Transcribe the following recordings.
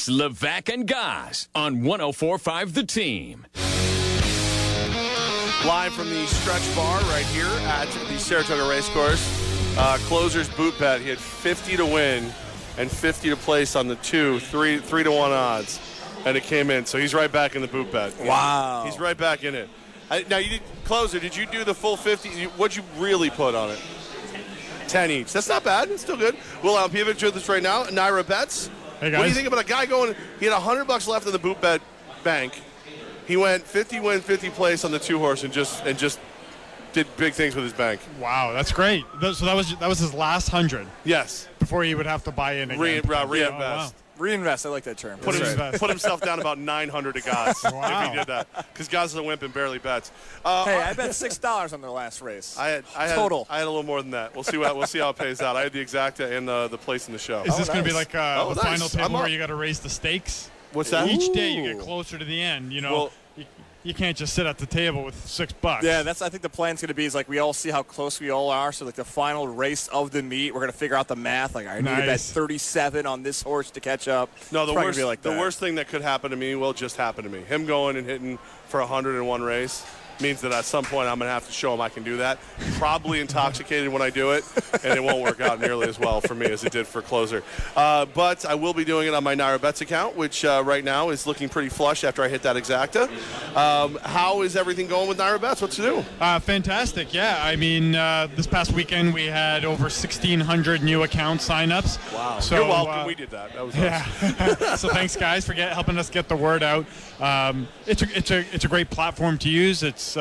It's Levack and Goss on 104.5 The Team. Live from the stretch bar right here at the Saratoga Racecourse. Closer's boot bet. He had 50 to win and 50 to place on the 3 to 1 odds. And it came in. So he's right back in the boot bet. Wow. He's right back in it. Now, Closer, did you do the full 50? What'd you really put on it? 10 each. That's not bad. It's still good. Will Alpievich with us right now. NYRA Bets. Hey, guys. What do you think about a guy going? He had $100 left in the boot bet bank. He went 50 win, 50 place on the 2-horse and just did big things with his bank. Wow, that's great. So that was his last 100. Yes. Before he would have to buy in again. Reinvest. Oh, wow. Reinvest. I like that term. Put himself down about 900 to Goss Wow. if he did that, because Goss is a wimp and barely bets. Hey, I bet $6 on their last race. I had Total. I had a little more than that. We'll see how it pays out. I had the exacta and the place in the show. Is this going to be like the nice. final table I'm where up. you got to raise the stakes? What's that? Each day you get closer to the end. You can't just sit at the table with $6. Yeah, I think the plan's going to be is like we all see how close we all are. So like the final race of the meet, we're going to figure out the math. Like I need to bet 37 on this horse to catch up. No, the worst thing that could happen to me will just happen to me. Him going and hitting for 101 race means that at some point I'm going to have to show him I can do that. Probably intoxicated when I do it, and it won't work out nearly as well for me as it did for Closer. But I will be doing it on my NYRA Bets account, which right now is looking pretty flush after I hit that exacta. How is everything going with NYRA Bets? What's new? Fantastic, yeah. I mean, this past weekend we had over 1,600 new account signups. Wow. So, you're welcome. We did that. That was yeah. So thanks, guys, for helping us get the word out. It's a great platform to use. It's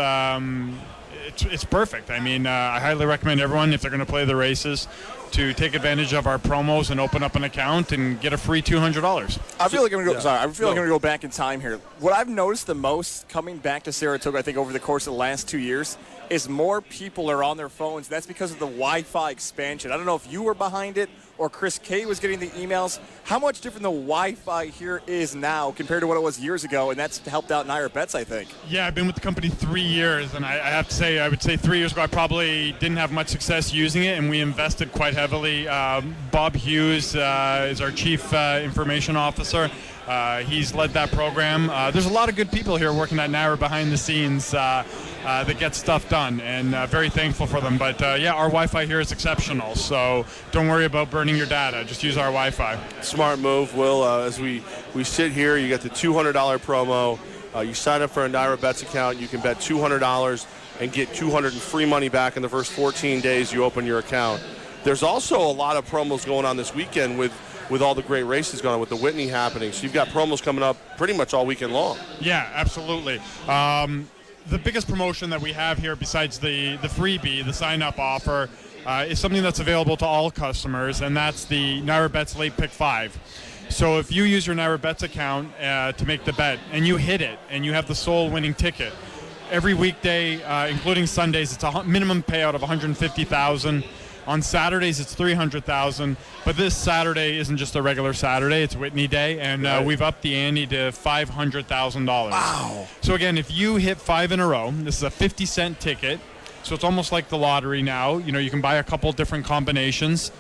perfect. I mean, I highly recommend everyone, if they're going to play the races, to take advantage of our promos and open up an account and get a free $200. I feel like I'm going to go back in time here. What I've noticed the most coming back to Saratoga, I think over the course of the last 2 years, is more people are on their phones. That's because of the Wi-Fi expansion. I don't know if you were behind it or Chris K was getting the emails. How much different the Wi-Fi here is now compared to what it was years ago, and that's helped out NYRA Bets, I think. Yeah, I've been with the company 3 years, and I have to say, I would say 3 years ago I probably didn't have much success using it, and we invested quite heavily. Bob Hughes is our chief information officer. He's led that program. There's a lot of good people here working at NYRA behind the scenes that get stuff done, and very thankful for them. But yeah, our Wi-Fi here is exceptional, so don't worry about burning your data. Just use our Wi-Fi. Smart move, Will. As we sit here, you get the $200 promo. You sign up for a NYRA Bets account. You can bet $200 and get $200 in free money back in the first 14 days you open your account. There's also a lot of promos going on this weekend with all the great races going on, with the Whitney happening. So you've got promos coming up pretty much all weekend long. Yeah, absolutely. The biggest promotion that we have here, besides the freebie, the sign-up offer, is something that's available to all customers, and that's the NYRA Bets Late Pick 5. So if you use your NYRA Bets account to make the bet, and you hit it, and you have the sole winning ticket, every weekday, including Sundays, it's a minimum payout of $150,000. On Saturdays, it's $300,000, but this Saturday isn't just a regular Saturday; it's Whitney Day, and we've upped the ante to $500,000. Wow! So again, if you hit 5 in a row, this is a 50-cent ticket, so it's almost like the lottery now. You know, you can buy a couple different combinations,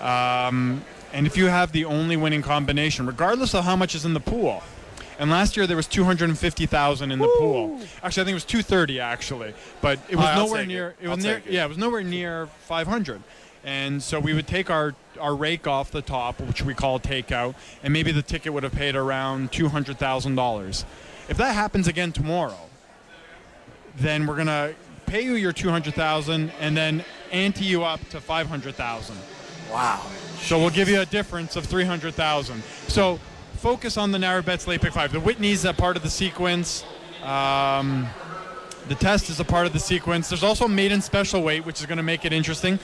and if you have the only winning combination, regardless of how much is in the pool. And last year there was $250,000 in the pool. Actually, I think it was $230 actually, but it was nowhere near. It was nowhere near 500. And so we would take our rake off the top, which we call takeout, and maybe the ticket would have paid around $200,000. If that happens again tomorrow, then we're gonna pay you your $200,000 and then ante you up to $500,000. Wow! So we'll give you a difference of $300,000. So focus on the NYRA Bets Late Pick 5. The Whitney's a part of the sequence. The test is a part of the sequence. There's also maiden special weight, which is going to make it interesting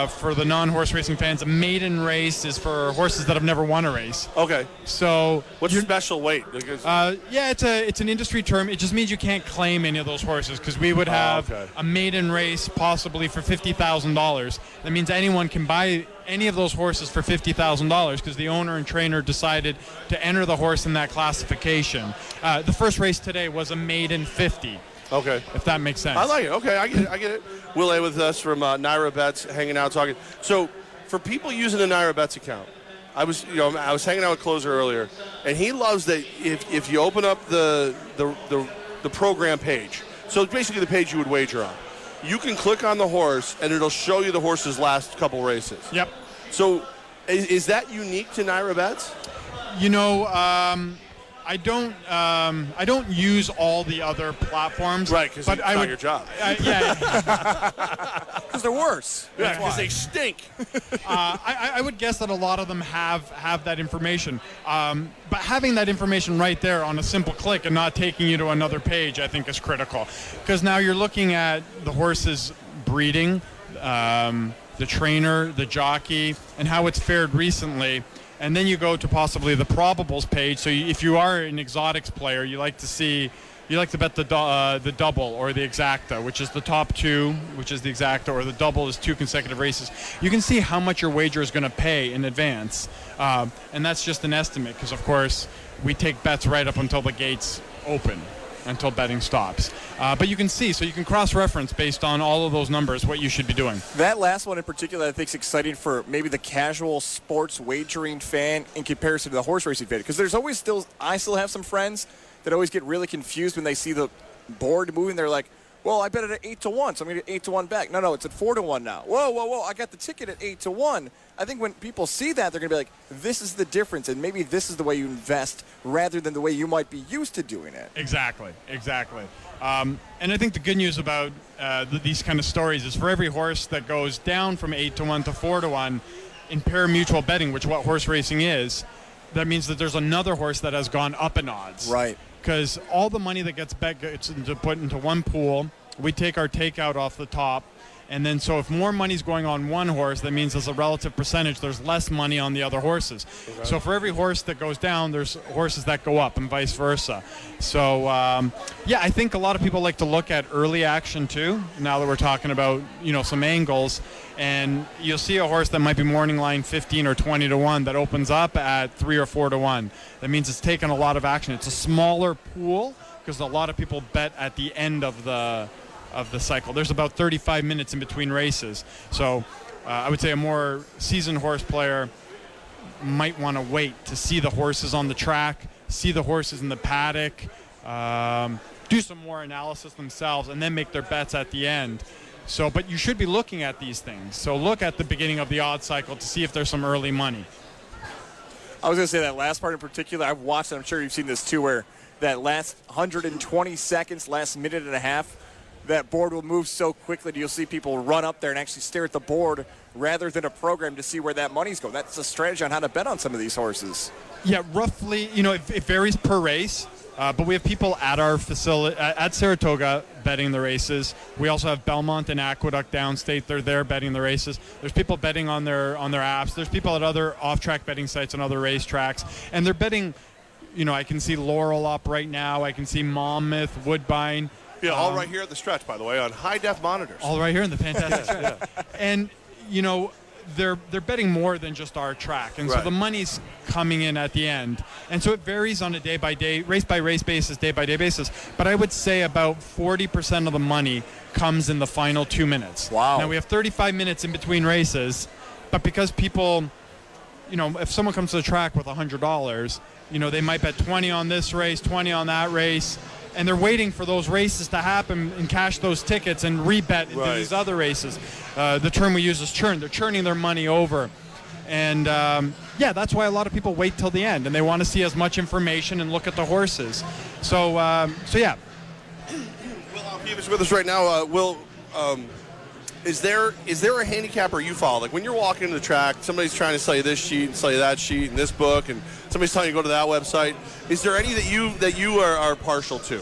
for the non-horse racing fans. A maiden race is for horses that have never won a race. Okay. So what's your special weight? Yeah, it's an industry term. It just means you can't claim any of those horses, because we would have a maiden race possibly for $50,000. That means anyone can buy any of those horses for $50,000 because the owner and trainer decided to enter the horse in that classification. The first race today was a maiden 50. Okay. If that makes sense. I like it. Okay, I get it. Will A with us from NYRA Bets, hanging out, talking. So for people using the NYRA Bets account, I was hanging out with Closer earlier, and he loves that if you open up the program page, so it's basically the page you would wager on, you can click on the horse, and it'll show you the horse's last couple races. Yep. So is that unique to NYRA Bets? I don't use all the other platforms. Right, because it's not your job. Because they're worse. Yeah, because they stink. I would guess that a lot of them have that information. But having that information right there on a simple click and not taking you to another page, I think is critical. Because now you're looking at the horse's breeding, the trainer, the jockey, and how it's fared recently. And then you go to possibly the probables page. So if you are an exotics player, you like to bet the double or the exacta, which is the top two, which is the exacta, or the double is 2 consecutive races. You can see how much your wager is going to pay in advance. And that's just an estimate because, of course, we take bets right up until the gates open, until betting stops. But you can see, so you can cross-reference based on all of those numbers what you should be doing. That last one in particular I think is exciting for maybe the casual sports wagering fan in comparison to the horse racing fan. Because I still have some friends that always get really confused when they see the board moving. They're like, well, I bet it at 8-1, so I'm going to get 8-1 back. No, it's at 4-1 now. Whoa, I got the ticket at 8-1. I think when people see that, they're going to be like, this is the difference, and maybe this is the way you invest rather than the way you might be used to doing it. Exactly. And I think the good news about these kind of stories is for every horse that goes down from 8-1 to 4-1 in pari-mutuel betting, which what horse racing is, that means that there's another horse that has gone up in odds. Right. Because all the money that gets bet gets put into one pool. We take our takeout off the top. And then so if more money's going on one horse, that means as a relative percentage, there's less money on the other horses. Okay. So for every horse that goes down, there's horses that go up and vice versa. So, I think a lot of people like to look at early action too, now that we're talking about, some angles. And you'll see a horse that might be morning line 15 or 20 to 1 that opens up at 3 or 4 to 1. That means it's taken a lot of action. It's a smaller pool because a lot of people bet at the end of the cycle. There's about 35 minutes in between races. So I would say a more seasoned horse player might want to wait to see the horses on the track, see the horses in the paddock, do some more analysis themselves, and then make their bets at the end. So, but you should be looking at these things. So look at the beginning of the odd cycle to see if there's some early money. I was going to say that last part in particular, I've watched it, I'm sure you've seen this too, where that last 120 seconds, last minute and a half, that board will move so quickly that you'll see people run up there and actually stare at the board rather than a program to see where that money's going. That's a strategy on how to bet on some of these horses. Yeah, roughly, it varies per race. But we have people at our facility, at Saratoga, betting the races. We also have Belmont and Aqueduct downstate. They're there betting the races. There's people betting on their apps. There's people at other off-track betting sites on other racetracks. And they're betting, I can see Laurel up right now. I can see Monmouth, Woodbine. Yeah, all right here at the stretch, by the way, on high-def monitors. All right here in the fantastic stretch. And, they're betting more than just our track. And so the money's coming in at the end. And so it varies on a day-by-day, race-by-race basis, day-by-day basis. But I would say about 40% of the money comes in the final 2 minutes. Wow. Now, we have 35 minutes in between races, but because people, if someone comes to the track with $100, they might bet 20 on this race, 20 on that race, and they're waiting for those races to happen and cash those tickets and rebet into these other races. The term we use is churn. They're churning their money over. And, that's why a lot of people wait till the end, and they want to see as much information and look at the horses. So yeah. Will Alpev is with us right now. Will, is there a handicapper you follow? Like when you're walking to the track, somebody's trying to sell you this sheet and sell you that sheet and this book, and somebody's telling you to go to that website. Is there any that you are partial to?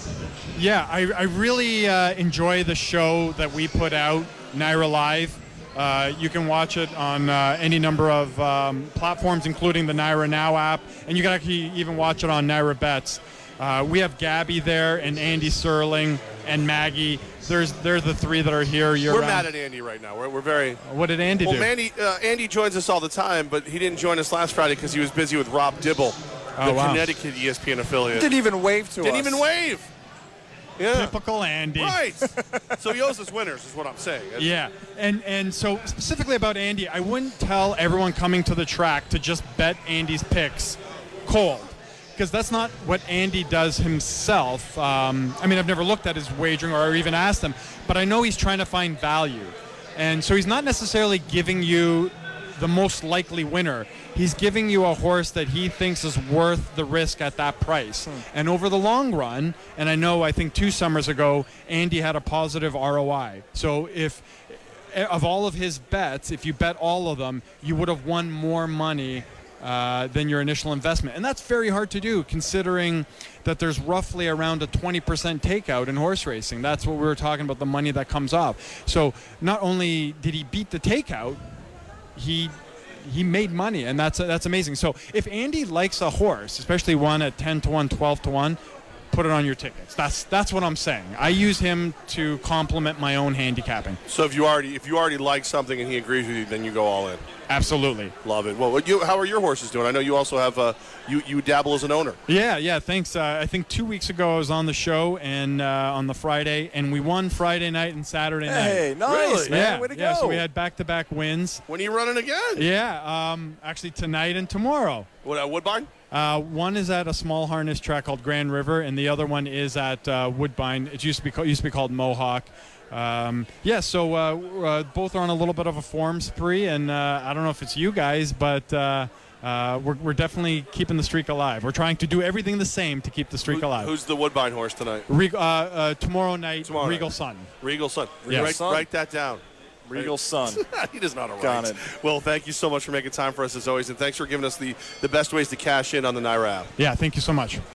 Yeah, I really enjoy the show that we put out, NYRA Live. You can watch it on any number of platforms, including the NYRA Now app, and you can actually even watch it on NYRA Bets. We have Gabby there and Andy Serling and Maggie. They're the three that are here year-round. We're mad at Andy right now. We're very. What did Andy do? Well, Andy joins us all the time, but he didn't join us last Friday because he was busy with Rob Dibble, the Connecticut ESPN affiliate. Didn't even wave to us. Didn't even wave. Yeah. Typical Andy. Right. So he owes us winners, is what I'm saying. Yeah, and so specifically about Andy, I wouldn't tell everyone coming to the track to just bet Andy's picks cold, because that's not what Andy does himself. I mean, I've never looked at his wagering or even asked him, but I know he's trying to find value. And so he's not necessarily giving you the most likely winner. He's giving you a horse that he thinks is worth the risk at that price. And over the long run, and I think 2 summers ago, Andy had a positive ROI. So if of all of his bets, if you bet all of them, you would have won more money than your initial investment. And that's very hard to do, considering that there's roughly around a 20% takeout in horse racing. That's what we were talking about, the money that comes off. So not only did he beat the takeout, he made money, and that's amazing. So if Andy likes a horse, especially one at 10 to 1, 12 to 1, put it on your tickets. That's what I'm saying. I use him to complement my own handicapping. So if you already like something and he agrees with you, then you go all in. Absolutely. Love it. Well, how are your horses doing? I know you also have you dabble as an owner. Yeah. Thanks. I think 2 weeks ago I was on the show and on the Friday, and we won Friday night and Saturday night. Hey, nice, Really? man. Yeah, Way to yeah. go. So we had back-to-back wins. When are you running again? Yeah. Actually tonight and tomorrow. What, at Woodbine? One is at a small harness track called Grand River, and the other one is at Woodbine. It used to be called Mohawk. So both are on a little bit of a form spree, and I don't know if it's you guys, but we're definitely keeping the streak alive. We're trying to do everything the same to keep the streak alive. Who's the Woodbine horse tonight? Tomorrow night, Tomorrow Regal night. Sun. Regal Sun. Yes. Write that down. Regal Sun. He does not know. Got it. Well, thank you so much for making time for us as always, and thanks for giving us the best ways to cash in on the NYRA app. Yeah, thank you so much.